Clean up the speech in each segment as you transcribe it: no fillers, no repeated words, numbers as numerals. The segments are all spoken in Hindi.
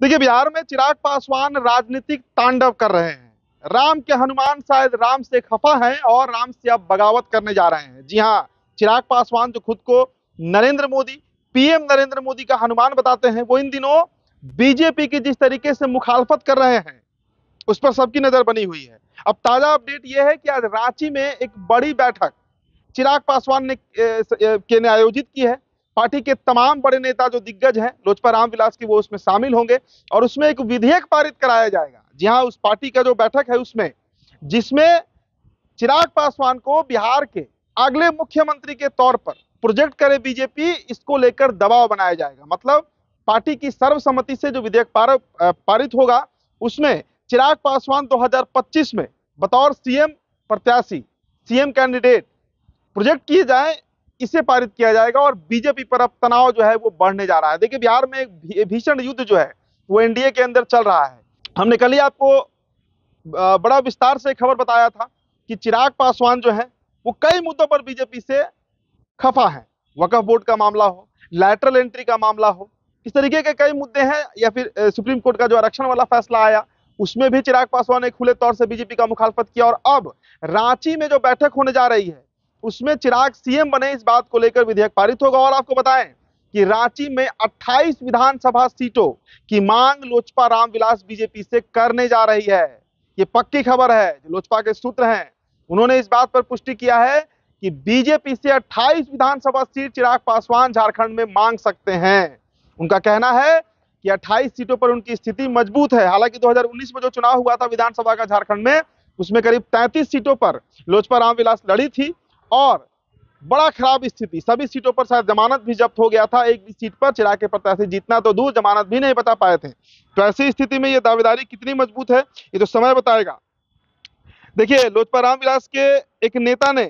देखिए, बिहार में चिराग पासवान राजनीतिक तांडव कर रहे हैं। राम के हनुमान शायद राम से खफा हैं और राम से अब बगावत करने जा रहे हैं। जी हाँ, चिराग पासवान जो खुद को नरेंद्र मोदी, पीएम नरेंद्र मोदी का हनुमान बताते हैं, वो इन दिनों बीजेपी की जिस तरीके से मुखालफत कर रहे हैं उस पर सबकी नजर बनी हुई है। अब ताजा अपडेट यह है कि आज रांची में एक बड़ी बैठक चिराग पासवान ने आयोजित की है। पार्टी के तमाम बड़े नेता जो दिग्गज हैं, लोजपा रामविलास की, वो उसमें शामिल होंगे और उसमें एक विधेयक पारित कराया जाएगा। जी हाँ, उस पार्टी का जो बैठक है उसमें, जिसमें चिराग पासवान को बिहार के अगले मुख्यमंत्री के तौर पर प्रोजेक्ट करे बीजेपी, इसको लेकर दबाव बनाया जाएगा। मतलब पार्टी की सर्वसम्मति से जो विधेयक पारित होगा उसमें चिराग पासवान 2025 में बतौर सीएम प्रत्याशी, सीएम कैंडिडेट प्रोजेक्ट किए जाए, इसे पारित किया जाएगा और बीजेपी पर अब तनाव जो है वो बढ़ने जा रहा है। देखिए, बिहार में एक भीषण युद्ध जो है वो एनडीए के अंदर चल रहा है। हमने कल ही आपको बड़ा विस्तार से खबर बताया था कि चिराग पासवान जो है वो कई मुद्दों पर बीजेपी से खफा है। वक्फ बोर्ड का मामला हो, लैटरल एंट्री का मामला हो, इस तरीके के कई मुद्दे हैं, या फिर सुप्रीम कोर्ट का जो आरक्षण वाला फैसला आया उसमें भी चिराग पासवान ने खुले तौर से बीजेपी का मुखालफत किया। और अब रांची में जो बैठक होने जा रही है उसमें चिराग सीएम बने, इस बात को लेकर विधेयक पारित होगा। और आपको बताएं कि रांची में 28 विधानसभा सीटों की मांग लोजपा रामविलास बीजेपी से करने जा रही है। ये पक्की खबर है। जो लोजपा के सूत्र हैं उन्होंने इस बात पर पुष्टि किया है कि बीजेपी से 28 विधानसभा सीट चिराग पासवान झारखंड में मांग सकते हैं। उनका कहना है कि 28 सीटों पर उनकी स्थिति मजबूत है। हालांकि 2019 में जो चुनाव हुआ था विधानसभा का झारखंड में, उसमें करीब 33 सीटों पर लोजपा रामविलास लड़ी थी और बड़ा खराब स्थिति, सभी सीटों पर शायद जमानत भी जब्त हो गया था। एक भी सीट पर चिराग के प्रत्याशी जीतना तो दूर, जमानत भी नहीं बता पाए थे। तो ऐसी स्थिति में ये दावेदारी कितनी मजबूत है ये तो समय बताएगा। देखिए, लोजपा रामविलास के एक नेता ने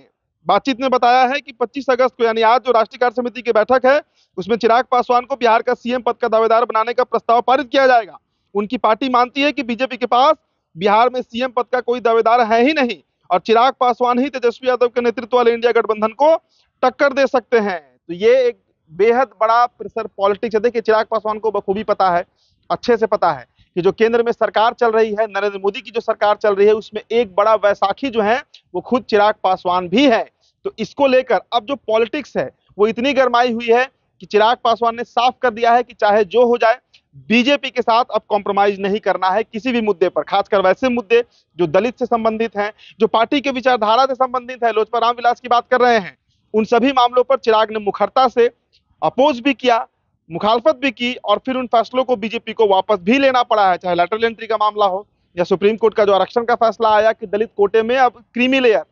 बातचीत में बताया है कि 25 अगस्त को, यानी आज, जो राष्ट्रीय कार्य समिति की बैठक है उसमें चिराग पासवान को बिहार का सीएम पद का दावेदार बनाने का प्रस्ताव पारित किया जाएगा। उनकी पार्टी मानती है कि बीजेपी के पास बिहार में सीएम पद का कोई दावेदार है ही नहीं और चिराग पासवान ही तेजस्वी यादव के नेतृत्व वाले इंडिया गठबंधन को टक्कर दे सकते हैं। तो ये एक बेहद बड़ा प्रेशर पॉलिटिक्स है। देखिए, चिराग पासवान को बखूबी पता है, अच्छे से पता है कि जो केंद्र में सरकार चल रही है, नरेंद्र मोदी की जो सरकार चल रही है, उसमें एक बड़ा वैसाखी जो है वो खुद चिराग पासवान भी है। तो इसको लेकर अब जो पॉलिटिक्स है वो इतनी गरमाई हुई है कि चिराग पासवान ने साफ कर दिया है कि चाहे जो हो जाए, बीजेपी के साथ अब कॉम्प्रोमाइज नहीं करना है किसी भी मुद्दे पर, खासकर वैसे मुद्दे जो दलित से संबंधित हैं, जो पार्टी के विचारधारा से संबंधित है। लोजपा रामविलास की बात कर रहे हैं, उन सभी मामलों पर चिराग ने मुखरता से अपोज भी किया, मुखालफत भी की और फिर उन फैसलों को बीजेपी को वापस भी लेना पड़ा है। चाहे लैटरल एंट्री का मामला हो या सुप्रीम कोर्ट का जो आरक्षण का फैसला आया कि दलित कोटे में अब क्रीमी लेयर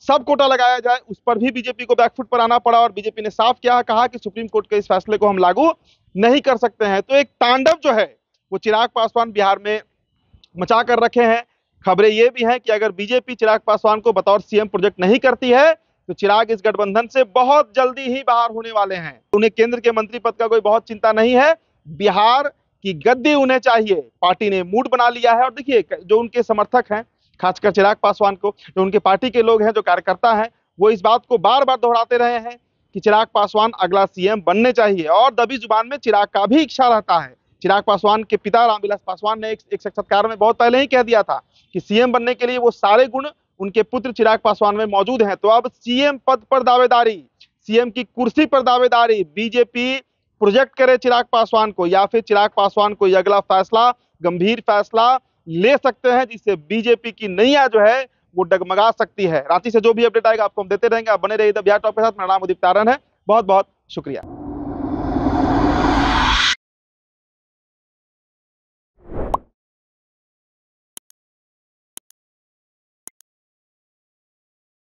सब कोटा लगाया जाए, उस पर भी बीजेपी को बैकफुट पर आना पड़ा और बीजेपी ने साफ किया, कहा कि सुप्रीम कोर्ट के इस फैसले को हम लागू नहीं कर सकते हैं। तो एक तांडव जो है वो चिराग पासवान बिहार में मचा कर रखे हैं। खबरें ये भी हैं कि अगर बीजेपी चिराग पासवान को बतौर सीएम प्रोजेक्ट नहीं करती है तो चिराग इस गठबंधन से बहुत जल्दी ही बाहर होने वाले हैं। उन्हें केंद्र के मंत्री पद का कोई बहुत चिंता नहीं है, बिहार की गद्दी उन्हें चाहिए। पार्टी ने मूड बना लिया है और देखिए, जो उनके समर्थक हैं, खासकर चिराग पासवान को, जो उनके पार्टी के लोग हैं, जो कार्यकर्ता हैं, वो इस बात को बार बार दोहराते रहे हैं कि चिराग पासवान अगला सीएम बनने चाहिए। और दबी जुबान में चिराग का भी इच्छा रहता है। चिराग पासवान के पिता रामविलास पासवान ने एक साक्षात्कार में बहुत पहले ही कह दिया था कि सीएम बनने के लिए वो सारे गुण उनके पुत्र चिराग पासवान में मौजूद हैं। तो अब सीएम पद पर दावेदारी, सीएम की कुर्सी पर दावेदारी, बीजेपी प्रोजेक्ट करे चिराग पासवान को या फिर चिराग पासवान को ये अगला फैसला, गंभीर फैसला ले सकते हैं जिससे बीजेपी की नैया जो है वो डगमगा सकती है। रांची से जो भी अपडेट आएगा आपको हम देते रहेंगे। आप बने रहिए द बिहार टॉप के साथ। मेरा नाम उदित तारन है। बहुत बहुत शुक्रिया।